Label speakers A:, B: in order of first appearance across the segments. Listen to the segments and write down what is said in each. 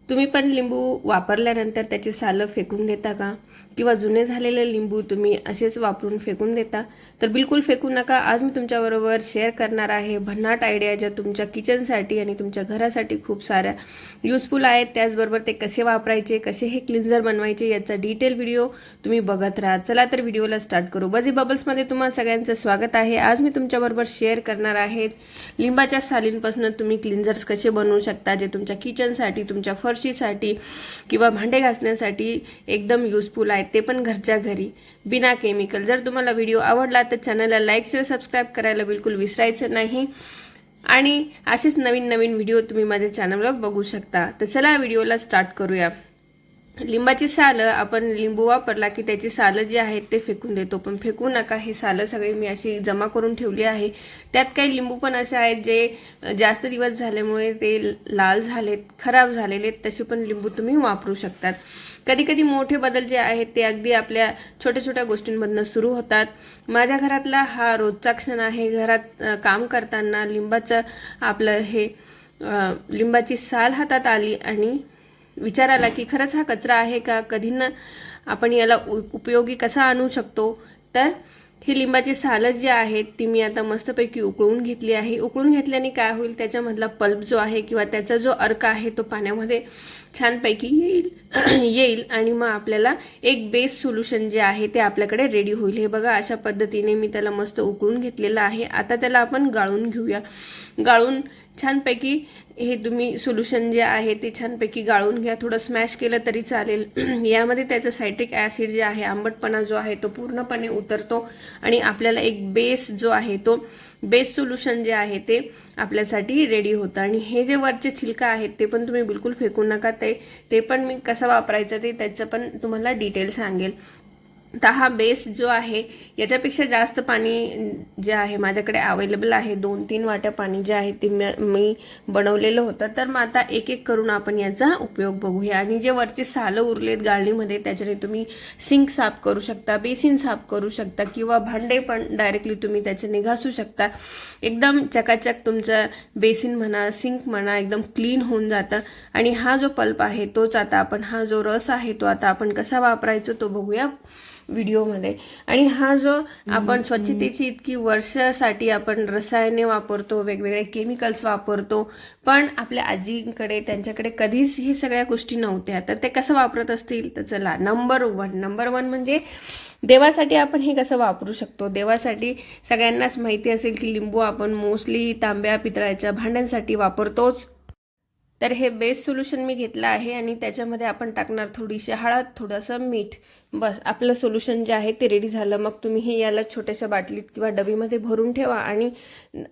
A: तुम्ही पण लिंबू वापरल्यानंतर त्याची सालं फेकून देता का? किंवा जुने झालेले लिंबू तुम्ही असेच वापरून फेकून देता? तर बिलकुल फेकू नका. आज मी तुमच्याबरोबर शेअर करणार आहे भन्नाट आयडिया ज्या तुमच्या किचनसाठी आणि तुमच्या घरासाठी खूप साऱ्या युजफुल आहेत. त्याचबरोबर ते कसे वापरायचे, कसे हे क्लिन्झर बनवायचे याचा डिटेल व्हिडिओ तुम्ही बघत राहा. चला तर व्हिडिओला स्टार्ट करू. बझी बबल्समध्ये तुम्हा सगळ्यांचं स्वागत आहे. आज मी तुमच्याबरोबर शेअर करणार आहे लिंबाच्या सालींपासून तुम्ही क्लिन्झर्स कसे बनवू शकता जे तुमच्या किचनसाठी, तुमच्या फरशीसाठी किंवा भांडे घासण्यासाठी एकदम युजफुल आहेत, ते पण घरच्या घरी बिना केमिकल. जर तुम्हाला व्हिडिओ आवडला तर चॅनलला लाईक, शेअर, सबस्क्राईब करायला बिलकुल विसरायचं नाही आणि असेच नवीन नवीन व्हिडिओ तुम्ही माझ्या चॅनलवर बघू शकता. तर चला व्हिडिओला स्टार्ट करूया. लिंबाची सालं, आपण लिंबू वापरला की त्याची सालं जी आहेत ते फेकून देतो, पण फेकू नका. हे सालं सगळे मी अशी जमा करून ठेवली आहे. त्यात काही लिंबू पण असे आहेत जे जास्त दिवस झाल्यामुळे ते लाल झालेत, खराब झालेले, तसे पण लिंबू तुम्ही वापरू शकतात. कधी कधी मोठे बदल जे आहेत ते अगदी आपल्या छोट्या छोट्या गोष्टींमधनं सुरू होतात. माझ्या घरातला हा रोजचा क्षण आहे. घरात काम करताना लिंबाचं आपलं हे लिंबाची साल हातात आली आणि विचार आला की खरंच हा कचरा आहे का, कधी ना आपण याला उपयोगी कसा आणू शकतो. तर ही लिंबाची सालं जी आहेत ती मी आता मस्तपैकी उकळून घेतली आहे. उकळून घेतल्याने काय होईल, त्याच्यामधला पल्प जो आहे किंवा त्याचा जो अर्क आहे तो पाण्यामध्ये छानपैकी येईल आणि मग आपल्याला एक बेस सोल्युशन जे आहे ते आपल्याकडे रेडी होईल. हे बघा, अशा पद्धतीने मी त्याला मस्त उकळून घेतलेलं आहे. आता त्याला आपण गाळून घेऊया. गाळून छानपैकी हे तुम्ही सोल्युशन जे आहे ते छानपैकी गाळून घ्या. थोडं स्मॅश केलं तरी चालेल. यामध्ये त्याचं सायट्रिक ॲसिड जे आहे, आंबटपणा जो आहे तो पूर्णपणे उतरतो आणि आपल्याला एक बेस जो आहे तो बेस सोल्युशन जे आहे ते आपल्यासाठी रेडी होतं. आणि हे जे वरचे छिलका आहेत ते पण तुम्ही बिलकुल फेकू नका. ते पण मी कसं वापरायचं ते त्याचं पण तुम्हाला डिटेल सांगेल. तर हा बेस जो आहे याच्यापेक्षा जास्त पाणी जे आहे माझ्याकडे अवेलेबल आहे. 2-3 वाट्या पाणी जे आहे ते मी बनवलेलं होतं. तर मग आता एक एक करून आपण याचा उपयोग बघूया. आणि जे वरचे सालं उरलेत गाळणीमध्ये त्याच्याने तुम्ही सिंक साफ करू शकता, बेसिन साफ करू शकता किंवा भांडे पण डायरेक्टली तुम्ही त्याच्याने घासू शकता. एकदम चकाचक तुमचं बेसिन म्हणा, सिंक म्हणा, एकदम क्लीन होऊन जातं. आणि हा जो पल्प आहे तोच आता आपण, हा जो रस आहे तो आता आपण कसा वापरायचा तो बघूया व्हिडिओमध्ये. आणि हा जो आपण स्वच्छतेची इतकी वर्षासाठी आपण रसायने वापरतो, वेगवेगळे केमिकल्स वापरतो, पण आपल्या आजींकडे त्यांच्याकडे कधीच ही सगळ्या गोष्टी नव्हत्या. तर ते कसं वापरत असतील, तर चला नंबर वन म्हणजे देवासाठी आपण हे कसं वापरू शकतो. देवासाठी सगळ्यांनाच माहिती असेल की लिंबू आपण मोस्टली तांब्या पितळाच्या भांड्यांसाठी वापरतोच. तर हे बेस सोल्युशन मी घेतलं आहे आणि त्याच्यामध्ये आपण टाकणार थोडीशी हळद, थोडंसं मीठ. बस आपलं सोल्युशन जे आहे ते रेडी झालं. मग तुम्ही हे याला छोट्याशा बाटलीत किंवा डबीमध्ये भरून ठेवा आणि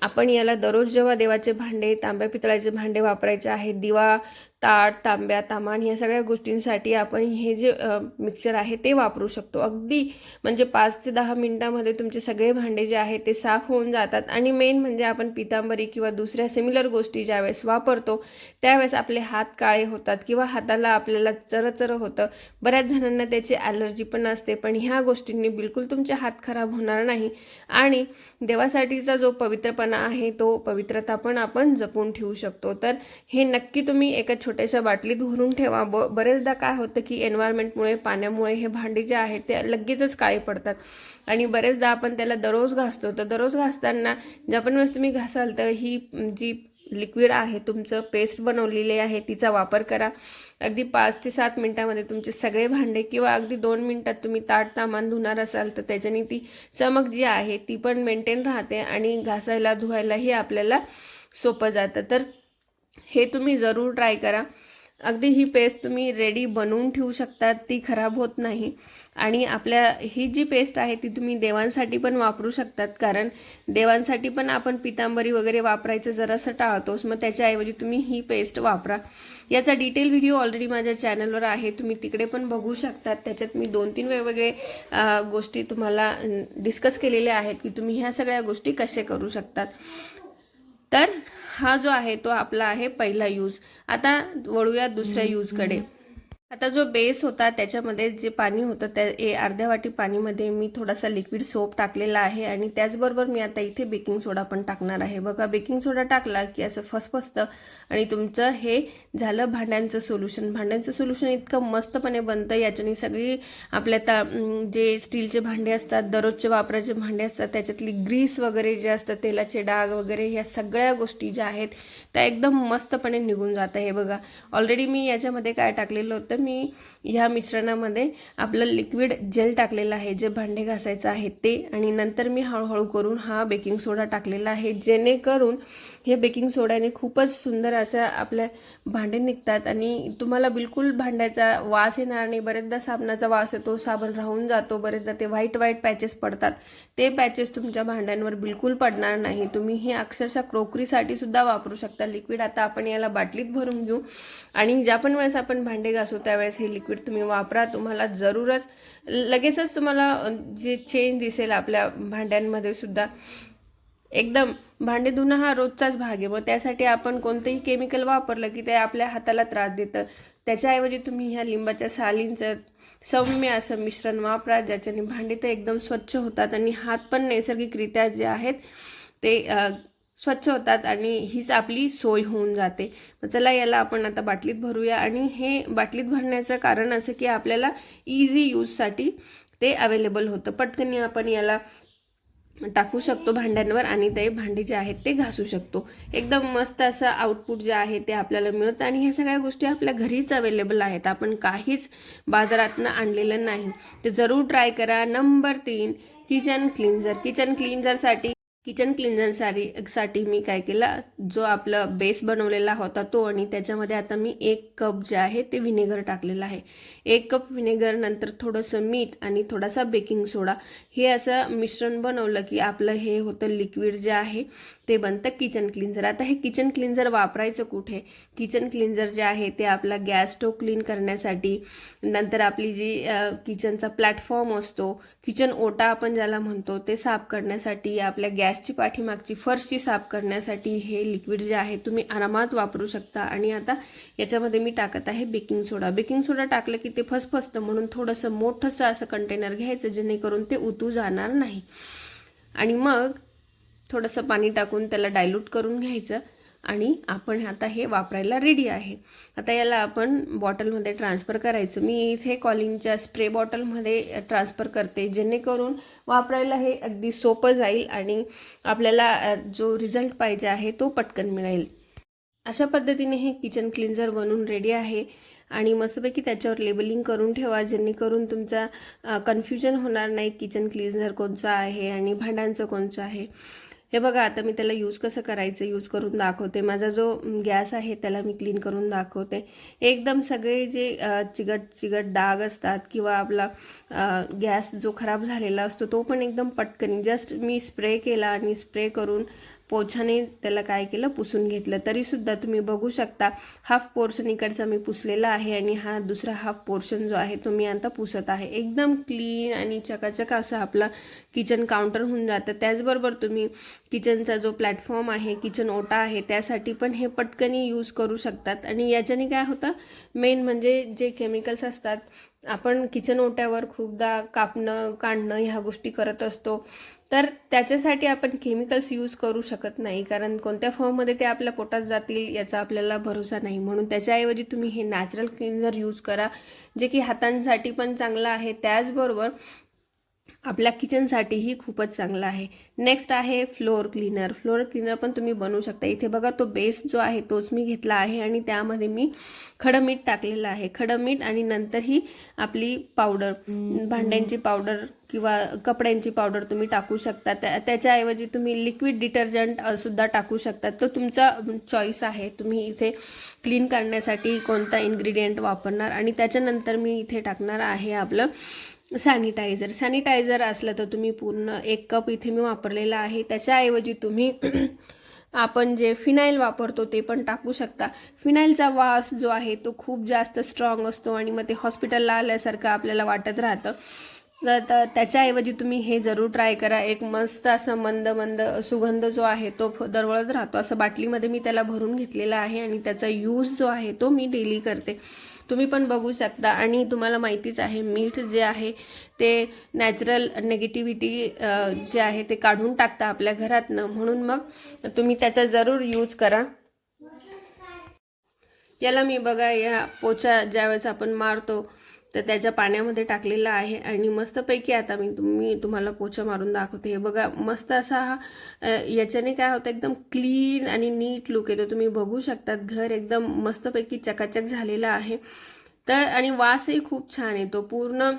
A: आपण याला दररोज जेव्हा देवाचे भांडे, तांब्या पितळाचे भांडे वापरायचे आहेत, दिवा, ताट, तांब्या, तामान या सगळ्या गोष्टींसाठी आपण हे जे मिक्सचर आहे ते वापरू शकतो. अगदी म्हणजे 5 ते 10 मिनिटामध्ये तुमचे सगळे भांडे जे आहेत ते साफ होऊन जातात. आणि मेन म्हणजे आपण पितांबरी किंवा दुसऱ्या सिमिलर गोष्टी ज्यावेळेस वापरतो त्यावेळेस आपले हात काळे होतात किंवा हाताला आपल्याला चरचर होतं. बऱ्याच जणांना त्याची ॲलर्जी पण असते, पण ह्या गोष्टींनी बिलकुल तुमचे हात खराब होणार नाही. आणि देवासाठीचा जो पवित्रपणा आहे तो पवित्रता पण आपण जपून ठेवू शकतो. तर हे नक्की तुम्ही एका छोट्याशा बाटलीत भरून ठेवा. बरेचदा काय होतं की एन्व्हायरमेंटमुळे, पाण्यामुळे हे भांडी जे आहेत ते लगेचच काळे पडतात आणि बरेचदा आपण त्याला दररोज घासतो. तर दररोज घासताना ज्या पण वेळेस तुम्ही घासाल तर ही जी लिक्विड आहे तुमचं पेस्ट बनवलेली आहे तिचा वापर करा. अगदी 5 ते 7 मिनिटामध्ये तुमचे सगळे भांडे किंवा अगदी 2 मिनिटात तुम्ही ताट तामान धुणार असाल तर त्याच्याने ती चमक जी आहे ती पण मेंटेन राहते आणि घासायला धुवायलाही आपल्याला सोपं जातं. तर हे तुम्ही जरूर ट्राय करा. अगदी ही पेस्ट तुम्ही रेडी बनवून ठेवू शकता, ती खराब होत नाही. आणि आपल्या ही जी पेस्ट आहे ती तुम्ही देवांसाठी पण वापरू शकतात, कारण देवांसाठी पण आपण पितांबरी वगैरे वापरायचं जरासं टाळतोच. मग त्याच्याऐवजी तुम्ही ही पेस्ट वापरा. याचा डिटेल व्हिडिओ ऑलरेडी माझ्या चॅनलवर आहे, तुम्ही तिकडे पण बघू शकतात. त्याच्यात मी 2-3 वेगवेगळे गोष्टी तुम्हाला डिस्कस केलेल्या आहेत की तुम्ही ह्या सगळ्या गोष्टी कसे करू शकतात. तर हा जो आहे तो आपला आहे पहिला यूज. आता वळूया दुसऱ्या यूजकडे. आता जो बेस होता त्याच्यामध्ये जे पाणी होतं त्या अर्ध्या वाटी पाणीमध्ये मी थोडासा लिक्विड सोप टाकलेला आहे आणि त्याचबरोबर मी आता इथे बेकिंग सोडा पण टाकणार आहे. बघा, बेकिंग सोडा टाकला की असं फसफसतं आणि तुमचं हे झालं भांड्यांचं सोल्युशन. भांड्यांचं सोल्युशन इतकं मस्तपणे बनतं. याच्याने सगळी आपल्या जे स्टीलचे भांडे असतात, दररोजचे वापराचे भांडे असतात, त्याच्यातली ग्रीस वगैरे जे असतं, तेलाचे डाग वगैरे, ह्या सगळ्या गोष्टी ज्या आहेत त्या एकदम मस्तपणे निघून जातं. हे बघा, ऑलरेडी मी याच्यामध्ये काय टाकलेलं होतं, मी ह्या मिश्रणामध्ये आपलं लिक्विड जेल टाकलेलं आहे, जे भांडे घासायचं आहे ते, आणि नंतर मी हळूहळू करून हा बेकिंग सोडा टाकलेला आहे, जेणेकरून हे बेकिंग सोड्याने खूपच सुंदर असं आपले भांडे निघतात आणि तुम्हाला बिलकुल भांड्याचा वास येणार नाही. बरेचदा साबणाचा वास येतो, साबण राहून जातो, बरेचदा ते व्हाईट पॅचेस पडतात. ते पॅचेस तुमच्या भांड्यांवर बिलकुल पडणार नाही. तुम्ही हे अक्षरशः क्रोकरीसाठी सुद्धा वापरू शकता लिक्विड. आता आपण याला बाटलीत भरून घेऊ आणि ज्या पण वेळेस आपण भांडे घासू त्यावेळेस हे लिक्विड तुम्ही वापरा. तुम्हाला जरूरच लगेचच तुम्हाला जे चेंज दिसेल आपल्या भांड्यांमध्ये सुद्धा. एकदम भांडे धुणं हा रोजचाच भाग आहे. मग त्यासाठी आपण कोणतंही केमिकल वापरलं की ते आपल्या हाताला त्रास देतं. त्याच्याऐवजी तुम्ही ह्या लिंबाच्या सालींचं सौम्य असं मिश्रण वापरा, ज्याच्याने भांडी तर एकदम स्वच्छ होतात आणि हात पण नैसर्गिकरित्या जे आहेत ते स्वच्छ होतात आणि हीच आपली सोय होऊन जाते. मग चला, याला आपण आता बाटलीत भरूया. आणि हे बाटलीत भरण्याचं कारण असं की आपल्याला इझी यूजसाठी ते अवेलेबल होतं. पटकन आपण याला टाकू शकतो भांड्यांवर आणि ते भांडी जे आहेत ते घासू शकतो. एकदम मस्त असं आउटपुट जे आहे ते आपल्याला मिळतं आणि ह्या सगळ्या गोष्टी आपल्या घरीच अवेलेबल आहेत. आपण काहीच बाजारातनं आणलेलं नाही. ते जरूर ट्राय करा. Number 3, kitchen cleanser. किचन क्लिन्झरसाठी मी काय केलं, जो आपला बेस बनवलेला होता तो, आणि त्याच्यामध्ये आता मी 1 कप जे आहे ते व्हिनेगर टाकलेलं आहे. 1 कप व्हिनेगर, नंतर थोडंसं मीठ आणि थोडासा बेकिंग सोडा, हे असं मिश्रण बनवलं की आपलं हे होतं लिक्विड जे आहे ते बनतं किचन क्लिन्झर. आता हे किचन क्लिन्झर वापरायचं कुठे? किचन क्लिन्झर जे आहे ते आपला गॅस स्टोव क्लीन करण्यासाठी, नंतर आपली जी किचनचा प्लॅटफॉर्म असतो, किचन ओटा आपण ज्याला म्हणतो, ते साफ करण्यासाठी, आपल्या गॅसची पाठीमागची फरशी साफ करण्यासाठी हे लिक्विड जे आहे तुम्ही आरामात वापरू शकता. आणि आता याच्यामध्ये मी टाकत आहे बेकिंग सोडा. बेकिंग सोडा टाकलं की ते फसफसतं, म्हणून थोडंसं मोठंसं असं कंटेनर घ्यायचं, जेणेकरून ते उतू जाणार नाही. आणि मग थोडंसं पाणी टाकून त्याला डायल्यूट करून घ्यायचं आणि आपण आता हे वापरायला रेडी आहे. आता याला आपण बॉटलमध्ये ट्रान्सफर करायचं. मी इथे कॉलिनच्या स्प्रे बॉटलमध्ये ट्रान्सफर करते, जेणेकरून वापरायला हे अगदी सोपं जाईल आणि आपल्याला जो रिझल्ट पाहिजे आहे तो पटकन मिळेल. अशा पद्धतीने हे किचन क्लिन्झर बनवून रेडी आहे आणि मस्तपैकी त्याच्यावर लेबलिंग करून ठेवा, जेणेकरून तुमचा कन्फ्युजन होणार नाही किचन क्लिन्झर कोणचं आहे आणि भांड्यांचं कोणचं आहे. हे बघा, आता मी त्याला यूज कसं करायचं यूज करून दाखवते. माझा जो गॅस आहे त्याला मी क्लीन करून दाखवते. एकदम सगळे जे चिगट डाग असतात किंवा आपला गॅस जो खराब झालेला असतो तो पण एकदम पटकन जस्ट मी स्प्रे केला आणि स्प्रे करून पोछाने त्याला काय केलं, पुसून घेतलं. तरीसुद्धा तुम्ही बघू शकता हाफ पोर्शन इकडचा मी पुसलेला आहे आणि हा दुसरा हाफ पोर्शन जो आहे तो मी आता पुसत आहे. एकदम क्लीन आणि चकाचक असं आपला किचन काउंटर होऊन जातं. त्याचबरोबर तुम्ही किचनचा जो प्लॅटफॉर्म आहे, किचन ओटा आहे, त्यासाठी पण हे पटकनी यूज करू शकतात. आणि याच्याने काय होतं, मेन म्हणजे जे केमिकल्स असतात, आपण किचन ओट्यावर खूपदा कापणं काढणं ह्या गोष्टी करत असतो, तर त्याच्यासाठी आपण केमिकल्स यूज करू शकत नाही, कारण कोणत्या फॉर्ममध्ये ते आपल्या पोटात जातील याचा आपल्याला भरोसा नाही. म्हणून त्याच्याऐवजी तुम्ही हे नॅचरल क्लिन्झर यूज करा, जे की हातांसाठी पण चांगलं आहे, त्याचबरोबर आपल्या किचनसाठीही खूपच चांगलं आहे. नेक्स्ट आहे फ्लोअर क्लीनर. फ्लोअर क्लीनर पण तुम्ही बनवू शकता. इथे बघा, तो बेस जो आहे तोच मी घेतला आहे आणि त्यामध्ये मी खडं मीठ टाकलेलं आहे. खडं मीठ आणि नंतर ही आपली पावडर, भांड्यांची पावडर किंवा कपड्यांची पावडर तुम्ही टाकू शकता. त्याच्याऐवजी तुम्ही लिक्विड डिटर्जंट सुद्धा टाकू शकता. तो तुमचा चॉईस आहे, तुम्ही इथे क्लीन करण्यासाठी कोणता इन्ग्रेडियंट वापरणार. आणि त्याच्यानंतर मी इथे टाकणार आहे आपलं सॅनिटायझर असलं तर तुम्ही पूर्ण 1 कप इथे मी वापरलेला आहे. त्याच्याऐवजी तुम्ही आपण जे फिनाईल वापरतो ते पण टाकू शकता. फिनाईलचा वास जो आहे तो खूप जास्त स्ट्रॉंग असतो आणि मग ते हॉस्पिटलला आल्यासारखं आपल्याला वाटत राहतं. तर त्याच्याऐवजी तुम्ही हे जरूर ट्राय करा. एक मस्त असं मंद मंद सुगंध जो आहे तो दरवळत राहतो. असं बाटलीमध्ये मी त्याला भरून घेतलेला आहे आणि त्याचा यूज जो आहे तो मी डेली करते. तुम्ही पण बघू शकता. आणि तुम्हाला माहितीच आहे मीठ जे आहे ते नॅचरल निगेटिव्हिटी जे आहे ते काढून टाकता आपल्या घरातनं. म्हणून मग तुम्ही त्याचा जरूर यूज करा. याला मी बघा या पोछा ज्यावेळेस आपण मारतो तर त्याच्या पाण्यामध्ये टाकलेला आहे आणि मस्तपैकी आता मी तुम्हाला पोछा मारून दाखवते. हे बघा मस्त असा हा याच्याने काय होतं एकदम क्लीन आणि नीट लुक येतो. तुम्ही बघू शकतात घर एकदम मस्तपैकी चकाचक झालेलं आहे. तर आणि वासही खूप छान येतो. पूर्ण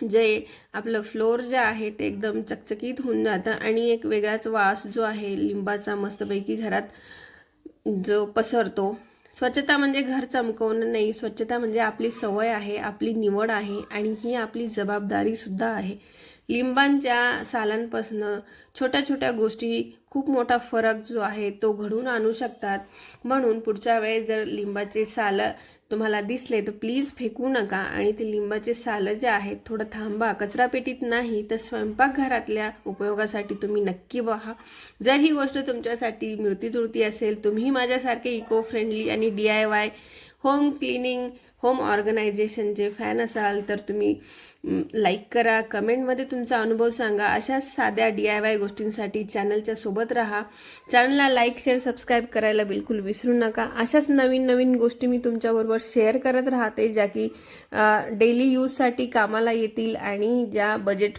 A: जे आपलं फ्लोर जे आहे ते एकदम चकचकीत होऊन जातं आणि एक वेगळाच वास जो आहे लिंबाचा मस्तपैकी घरात जो पसरतो. स्वच्छता म्हणजे घर चमकवणं नाही, स्वच्छता म्हणजे आपली सवय आहे, आपली निवड आहे आणि ही आपली जबाबदारी सुद्धा आहे. लिंबांच्या सालांपासून छोट्या छोट्या गोष्टी खूप मोठा फरक जो आहे तो घडवून आणू शकतात. म्हणून पुढच्या वेळेस जर लिंबाचे सालं तुम्हाला दिसले तर प्लीज फेकू नका आणि ते लिंबाचे सालं जे आहेत थोडं थांबा. कचरापेटीत नाही तर स्वयंपाकघरातल्या उपयोगासाठी तुम्ही नक्की पहा. जर ही गोष्ट तुमच्यासाठी मिळती-जुळती असेल, तुम्ही माझ्यासारखे इको फ्रेंडली आणि DIY home cleaning, home organisation जे फॅन असाल तर तुम्ही लाईक करा, कमेंटमध्ये तुमचा अनुभव सांगा. अशाच साध्या DIY गोष्टींसाठी चॅनलच्या सोबत राहा. चॅनलला लाईक, शेअर, सबस्क्राईब करायला बिलकुल विसरू नका. अशाच नवीन नवीन गोष्टी मी तुमच्याबरोबर शेअर करत राहते ज्या की डेली यूजसाठी कामाला येतील आणि ज्या बजेट